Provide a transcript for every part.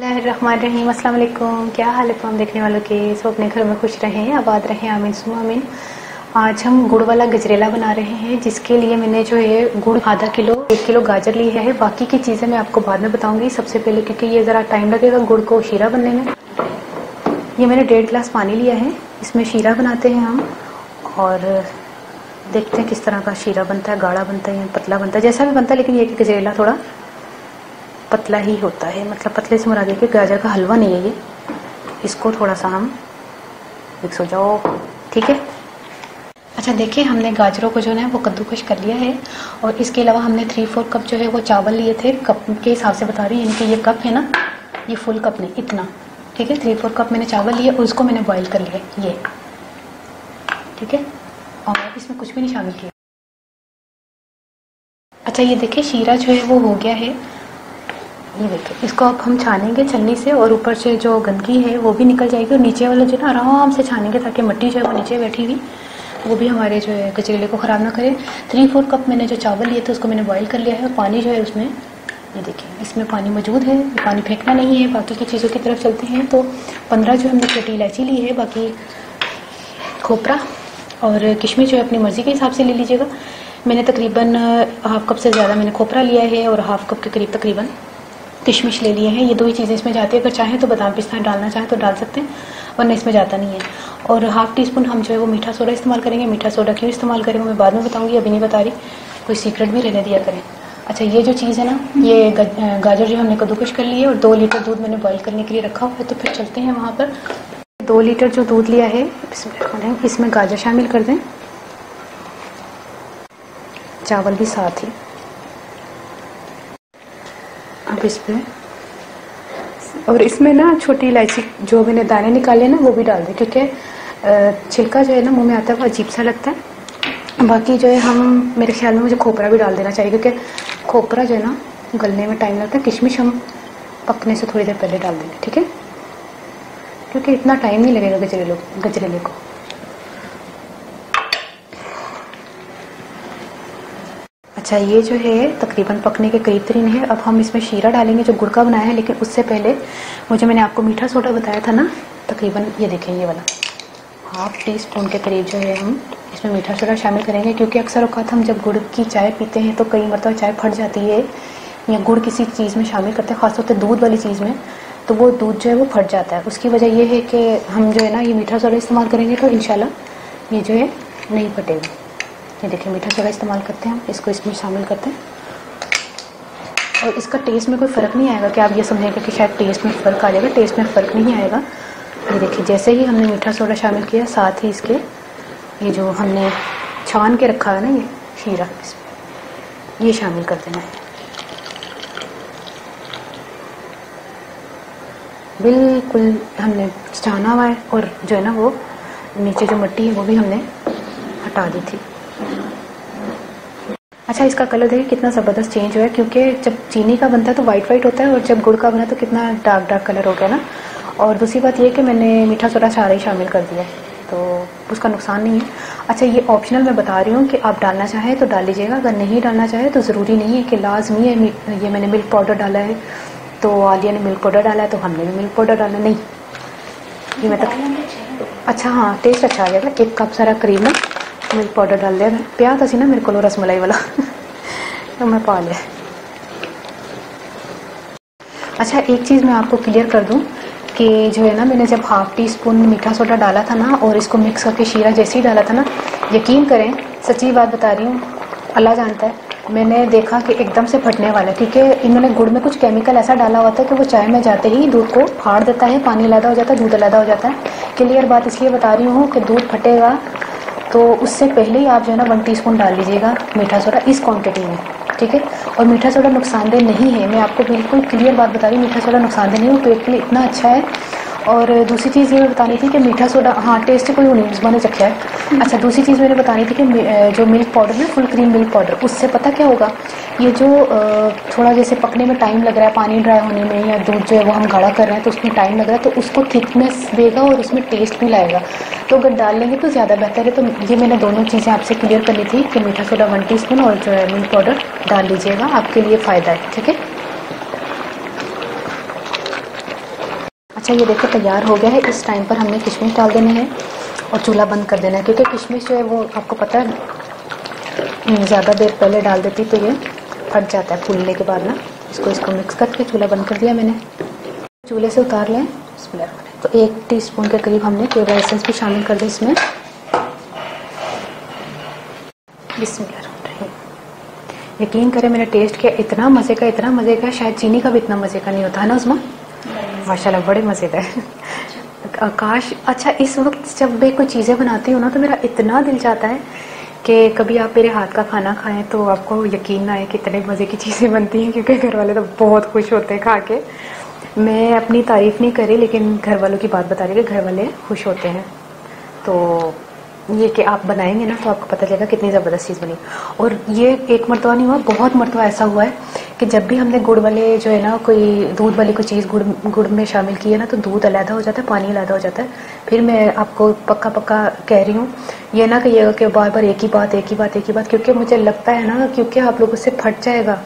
बिस्मिल्लाहिर्रहमानिर्रहीम। अस्सलाम वालेकुम। क्या हाल है तमाम देखने वालों के? सब अपने घर में खुश रहें, आबाद रहें, आमीन सुम्मा आमीन। आज हम गुड़ वाला गजरेला बना रहे हैं, जिसके लिए मैंने जो है गुड़ आधा किलो 1 किलो गाजर लिया है। बाकी की चीज़ें मैं आपको बाद में बताऊंगी। सबसे पहले क्योंकि ये ज़रा टाइम लगेगा गुड़ को शीरा बनने में। ये मैंने 1.5 गिलास पानी लिया है, इसमें शीरा बनाते हैं हम और देखते हैं किस तरह का शीरा बनता है, गाढ़ा बनता है या पतला बनता है, जैसा भी बनता है। लेकिन ये कि गजरेला थोड़ा पतला ही होता है, मतलब पतले से मुराद है कि गाजर का हलवा नहीं है ये। इसको थोड़ा सा हम मिक्स हो जाओ, ठीक है। अच्छा देखिए, हमने गाजरों को जो है वो कद्दूकश कर लिया है और इसके अलावा हमने 3/4 कप जो है वो चावल लिए थे। कप के हिसाब से बता रही है, इनके ये कप है ना, ये फुल कप नहीं, इतना, ठीक है। 3/4 कप मैंने चावल लिए और उसको मैंने बॉईल कर लिया, ये ठीक है। और इसमें कुछ भी नहीं शामिल किया। अच्छा ये देखिए, शीरा जो है वो हो गया है, ये देखिए। इसको अब हम छानेंगे छन्नी से और ऊपर से जो गंदगी है वो भी निकल जाएगी और नीचे वाला जो ना आराम से छानेंगे ताकि मिट्टी जो है वो नीचे बैठी हुई वो भी हमारे जो है गजरेले को ख़राब ना करे। 3/4 कप मैंने जो चावल लिए थे उसको मैंने बॉईल कर लिया है और पानी जो है उसमें, ये देखिए इसमें पानी मौजूद है। पानी फेंकना नहीं है। बाकी की चीज़ों की तरफ चलते हैं। तो 15 जो हमने छोटी इलायची ली है, बाकी खोपरा और किशमिश जो है अपनी मर्ज़ी के हिसाब से ले लीजिएगा। मैंने तकरीबन 1/2 कप से ज़्यादा मैंने खोपरा लिया है और 1/2 कप के करीब तकरीबन किशमिश ले लिए हैं। ये दो ही चीज़ें इसमें जाती है। अगर चाहें तो बादाम पिस्ता डालना चाहें तो डाल सकते हैं, वरना इसमें जाता नहीं है। और 1/2 टीस्पून हम जो है वो मीठा सोडा इस्तेमाल करेंगे। मीठा सोडा क्यों इस्तेमाल करेंगे मैं बाद में बताऊंगी, अभी नहीं बता रही, कोई सीक्रेट भी रहने दिया करें। अच्छा ये जो चीज़ है ना, ये गाजर जो हमने कद्दूकश कर ली है और 2 लीटर दूध मैंने बॉईल करने के लिए रखा हुआ है। तो फिर चलते हैं वहाँ पर। 2 लीटर जो दूध लिया है इसमें गाजर शामिल कर दें, चावल भी साथ ही। अब इस पर और इसमें ना छोटी इलायची जो मैंने दाने निकाले ना वो भी डाल दें, क्योंकि छिलका जो है ना मुंह में आता है वो अजीब सा लगता है। बाकी जो है हम, मेरे ख्याल में मुझे खोपरा भी डाल देना चाहिए, क्योंकि खोपरा जो है ना गलने में टाइम लगता है। किशमिश हम पकने से थोड़ी देर पहले डाल देंगे, ठीक है, क्योंकि इतना टाइम नहीं लगेगा गजरेले को। अच्छा ये जो है तकरीबन पकने के करीब तरीन है। अब हम इसमें शीरा डालेंगे जो गुड़ का बनाया है, लेकिन उससे पहले मुझे, मैंने आपको मीठा सोडा बताया था ना, तकरीबन ये देखें ये वाला 1/2 टीस्पून के करीब जो है हम इसमें मीठा सोडा शामिल करेंगे। क्योंकि अक्सर औकात हम जब गुड़ की चाय पीते हैं तो कई मरतबा चाय फट जाती है या गुड़ किसी चीज़ में शामिल करते हैं, खासतौर पर दूध वाली चीज़ में, तो वो दूध जो है वो फट जाता है। उसकी वजह ये है कि हम जो है ना ये मीठा सोडा इस्तेमाल करेंगे तो इंशाल्लाह ये जो है नहीं फटेगा। ये देखिए मीठा सोडा इस्तेमाल करते हैं हम, इसको इसमें शामिल करते हैं और इसका टेस्ट में कोई फ़र्क नहीं आएगा कि आप ये समझेंगे कि शायद टेस्ट में फ़र्क आ जाएगा। टेस्ट में फ़र्क नहीं आएगा। ये देखिए जैसे ही हमने मीठा सोडा शामिल किया, साथ ही इसके ये जो हमने छान के रखा है ना ये शीरा, इसमें ये शामिल कर देना है। बिल्कुल हमने छाना हुआ है और जो है ना वो नीचे जो मिट्टी है वो भी हमने हटा दी थी। अच्छा इसका कलर देखिए कितना ज़बरदस्त चेंज हुआ है, क्योंकि जब चीनी का बनता है तो वाइट वाइट होता है और जब गुड़ का बना तो कितना डार्क डार्क कलर हो गया ना। और दूसरी बात ये कि मैंने मीठा सोडा सारा ही शामिल कर दिया है तो उसका नुकसान नहीं है। अच्छा ये ऑप्शनल मैं बता रही हूँ कि आप डालना चाहें तो डाल लीजिएगा, अगर नहीं डालना चाहे तो ज़रूरी नहीं है कि लाजमी है। ये मैंने मिल्क पाउडर डाला है तो आलिया ने मिल्क पाउडर डाला है तो हमने भी मिल्क पाउडर डाला, नहीं ये मतलब अच्छा हाँ टेस्ट अच्छा आ जाएगा। 1 कप सारा करीब ना मिल्क पाउडर डाल दिया, प्यार था सी ना मेरे को रसमलाई वाला तो मैं पा लिया। अच्छा एक चीज़ मैं आपको क्लियर कर दूं कि जो है ना मैंने जब 1/2 टीस्पून मीठा सोडा डाला था ना और इसको मिक्स करके शीरा जैसे ही डाला था ना, यकीन करें सच्ची बात बता रही हूँ, अल्लाह जानता है, मैंने देखा कि एकदम से फटने वाला है, क्योंकि इन्होंने गुड़ में कुछ केमिकल ऐसा डाला हुआ था कि वो चाय में जाते ही दूध को फाड़ देता है, पानी अलग हो जाता है, दूध अलग हो जाता है। क्लियर बात इसलिए बता रही हूँ कि दूध फटेगा तो उससे पहले ही आप जो है ना 1 टीस्पून डाल लीजिएगा मीठा सोडा इस क्वांटिटी में, ठीक है। और मीठा सोडा नुकसानदेह नहीं है, मैं आपको बिल्कुल क्लियर बात बता रही हूँ, मीठा सोडा नुकसानदेह नहीं है, वो पेट के लिए इतना अच्छा है। और दूसरी चीज़ ये मैं बतानी थी कि मीठा सोडा हाँ टेस्ट कोई नहीं मैंने चखा है। अच्छा दूसरी चीज़ मैंने बतानी थी कि जो मिल्क पाउडर है, फुल क्रीम मिल्क पाउडर, उससे पता क्या होगा, ये जो थोड़ा जैसे पकने में टाइम लग रहा है, पानी ड्राई होने में या दूध जो है वो हम गाढ़ा कर रहे हैं तो उसमें टाइम लग रहा है, तो उसको थिकनेस देगा और उसमें टेस्ट भी लाएगा। तो अगर डाल लेंगे तो ज़्यादा बेहतर है। तो ये मैंने दोनों चीज़ें आपसे क्लियर करनी थी कि मीठा सोडा 1 टीस्पून और जो है मिल्क पाउडर डाल लीजिएगा, आपके लिए फ़ायदा है, ठीक है। अच्छा ये देखो तैयार हो गया है। इस टाइम पर हमने किशमिश डाल देने हैं और चूल्हा बंद कर देना है, क्योंकि किशमिश जो है वो आपको पता है ज़्यादा देर पहले डाल देती तो ये फट जाता है फूलने के बाद ना। इसको मिक्स करके चूल्हा बंद कर दिया मैंने। चूल्हे से उतार लें। तो 1 टीस्पून के करीब हमने केवड़ा एसेंस भी शामिल कर दिया इसमें। बिस्मिल्लाह। यकीन करें मैंने टेस्ट किया, इतना मज़े का, शायद चीनी का भी इतना मज़े का नहीं होता है ना उसमें। माशाल्लाह बड़े मज़ेदार आकाश। अच्छा इस वक्त जब मैं कोई चीज़ें बनाती हूँ ना तो मेरा इतना दिल चाहता है कि कभी आप मेरे हाथ का खाना खाएं तो आपको यकीन ना आए कि इतने मज़े की चीज़ें बनती हैं, क्योंकि घर वाले तो बहुत खुश होते हैं खा के। मैं अपनी तारीफ़ नहीं कर रही, लेकिन घर वालों की बात बता रही कि घर वाले खुश होते हैं। तो ये कि आप बनाएंगे ना तो आपको पता चलेगा कितनी ज़बरदस्त चीज़ बनी। और ये एक मरतबा नहीं हुआ, बहुत मरतबा ऐसा हुआ है कि जब भी हमने गुड़ वाले जो है ना कोई दूध वाली कोई चीज़ गुड़ में शामिल की है ना तो दूध अलहदा हो जाता है, पानी अलहदा हो जाता है। फिर मैं आपको पक्का कह रही हूँ, ये ना कहिएगा कि बार बार एक ही बात, क्योंकि मुझे लगता है ना क्योंकि आप लोगों से फट जाएगा।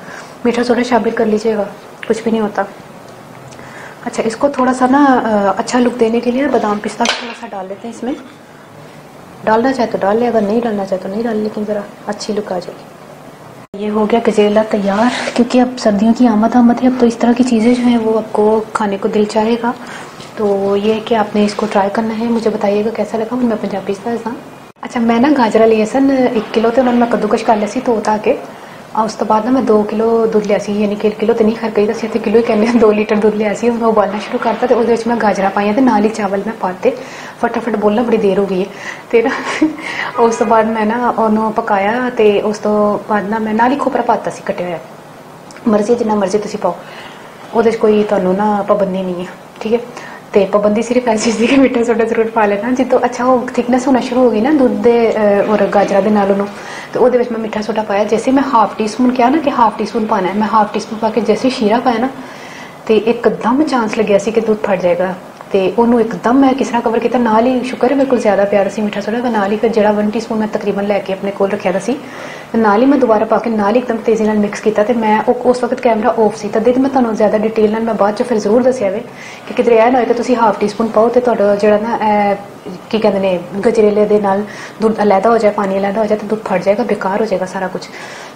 मीठा सोडा शामिल कर लीजिएगा, कुछ भी नहीं होता। अच्छा इसको थोड़ा सा ना अच्छा लुक देने के लिए बादाम पिस्ता थोड़ा सा डाल देते हैं इसमें। डालना चाहे तो डाल ले, अगर नहीं डालना चाहे तो नहीं डाल, लेकिन ज़रा अच्छी लुक आ जाएगी। ये हो गया गजेला तैयार, क्योंकि अब सर्दियों की आमद है। अब तो इस तरह की चीज़ें जो हैं वो आपको खाने को दिल चाहेगा। तो ये है कि आपने इसको ट्राई करना है, मुझे बताइएगा कैसा लगा। मैं पंजाबी इसका अच्छा मैं ना गाजरा लिए सन 1 किलो तो उन्होंने मैं कद्दूकश कर लिया सी धो धा के। उस तो बाद ना मैं 2 किलो दूध लिया सी, यानी कि किलो तो नहीं खर कही दसी, किलो ही कहने 2 लीटर दूध लिया सी। मैं उबालना शुरू करता तो उसके मैं गाजरा पाइया तो नाल ही चावल मैं पाते। फटाफट बोलना बड़ी देर हो गई है तो ना उस तो बाद मैं ना उन्होंने पकाया तो उस तो बाद ना मैं नाल ही खोपरा पाता सी कटिया होया। मर्जी जिन्ना मर्जी तुसी पाओ, ਉਹਦੇ 'ਚ कोई ਤੁਹਾਨੂੰ ना पाबंदी नहीं है, ठीक है। तो पाबंदी सिर्फ ऐसी सी कि मीठा सोडा जरूर पा लेना जितों अच्छा वो थिकनेस होना शुरू हो गई ना दूध दे और गाजरा दे नाल ਉਹਨੂੰ तो वो मैं मीठा सोडा पाया। जैसे मैं हाफ टी स्पून किया ना कि हाफ टी स्पून पाना है, मैं हाफ टी स्पून पा के जैसे शीरा पाया ना तो एकदम चांस लग्या सी कि दूध फट जाएगा। तो ਉਹਨੂੰ एकदम मैं किस तरह कवर किया, नाल ही शुक्र है बिल्कुल ज़्यादा प्यारा सी मीठा सोडा। नाल ही फिर जो 1 टी स्पून मैं तकरीबन लैके अपने कोल रखा था सी, नाल ही मैं दोबारा पा के नाल ही एकदम तेज़ी नाल मिक्स किया। तो मैं उस वक्त कैमरा ऑफ सी, तदे मैं तुहानूं ज़्यादा डिटेल नाल मैं बाद फिर जरूर दस्सिया वे कि किधरे यह ना हो कि तुसीं हाफ टी स्पून पाओ तो तुहाडा जिहड़ा ना की कहते हैं गजरेले दे नाल दूध अलहदा हो जाए, पानी अलहदा हो जाए तो दूध फट जाएगा, बेकार हो जाएगा सारा कुछ।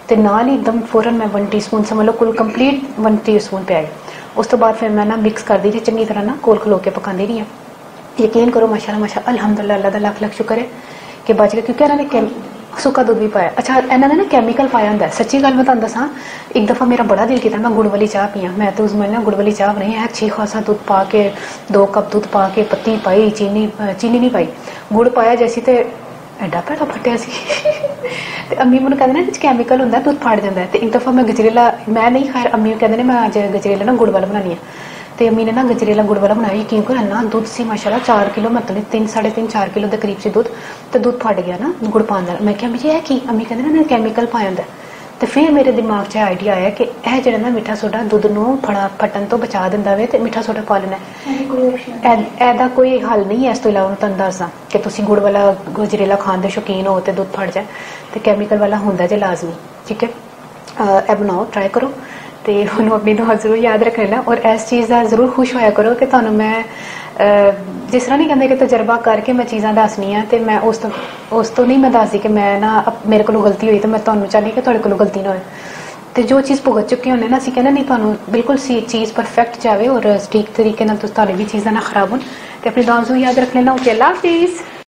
तो नाल ही एकदम फौरन मैं 1 टी स्पून समझ लो कुल कंप्लीट 1 टी स्पून पे आई। उस तो बाद फिर मैं ना मिक्स कर दी थी चंगी तरह ना, कोल खलो के पकाती रही। यकीन करो माशाल्लाह माशाल्लाह अल्हम्दुलिल्लाह, अल्लाह दा लाख लाख शुक्र है कि बच गए, क्योंकि इन्होंने सुक्का दूध भी पाया। अच्छा इन्होंने ना कैमिकल पाया होंगे, सच्ची गल मैं तुहानूं दसां। एक दफ़ा मेरा बड़ा दिल किया मैं गुड़ वाली चाह पियां, मैं तो उसमें ना गुड़ वाली चाह बनाई है, अच्छी खासा दूध पा के 2 कप दूध पा के पत्ती पाई, चीनी नहीं पाई, गुड़ पाया जैसी तो एडा भैड़ा फटिया सी ते अम्मी मैनूं कहंदे ना कैमिकल हुंदा दूध फट जाता है। तो एक दफ़ा मैं गजरेला मैं नहीं खैर अम्मी कहंदे ने मैं अज गजरेला ना गुड़ वाला बनानी है, तो अम्मी ने ना गजरेला गुड़ वाला बनाया। यकीन करो इन्ना दूध सी माशाल्लाह 4 किलो मतलब 3 साढ़े 3 4 किलो के करीब से दूध, तो दूध फट गया ना गुड़ पाने नाल। मैं क्या मुझे है कि अम्मी कहंदे ना कैमिकल पाया होंदा। तो फिर मेरे दिमाग 'च आइडिया आया कि यह जो ना मीठा सोडा दुध नूं फटन तो बचा दिंदा वे, तो मीठा सोडा पा लेना ऐदा कोई हल नहीं है। इस तो इलावा तुहानूं दसदा कि तुसीं गुड़ वाला गजरेला खाण दे शौकीन हो तो दूध फट जाए, तो कैमिकल वाला हुंदा जे लाजमी, ठीक है। ए बनाओ, ट्राई करो तो उन्होंने अपनी दुआ जरूर याद रख लेना। और इस चीज़ का जरूर खुश होया करो कि तुहानूं मैं जिस तरह नहीं कहते कि तजर्बा करके मैं चीज़ां दसनी है, तो मैं उस तो नहीं मैं दसदी कि मैं ना मेरे को गलती हुई तो मैं तुहानूं चाहनी कि तुहाडे कोलों गलती ना होए। तो जो चीज़ भुगत चुके होने ना असीं कहने नहीं तुहानूं बिल्कुल सी चीज़ परफेक्ट जाए और ठीक तरीके नाल तुहाडी भी चीज़ां ना खराब होण। तो अपनी दुआ जरूर याद रख लेना। ओके अल्लाह हाफिज़।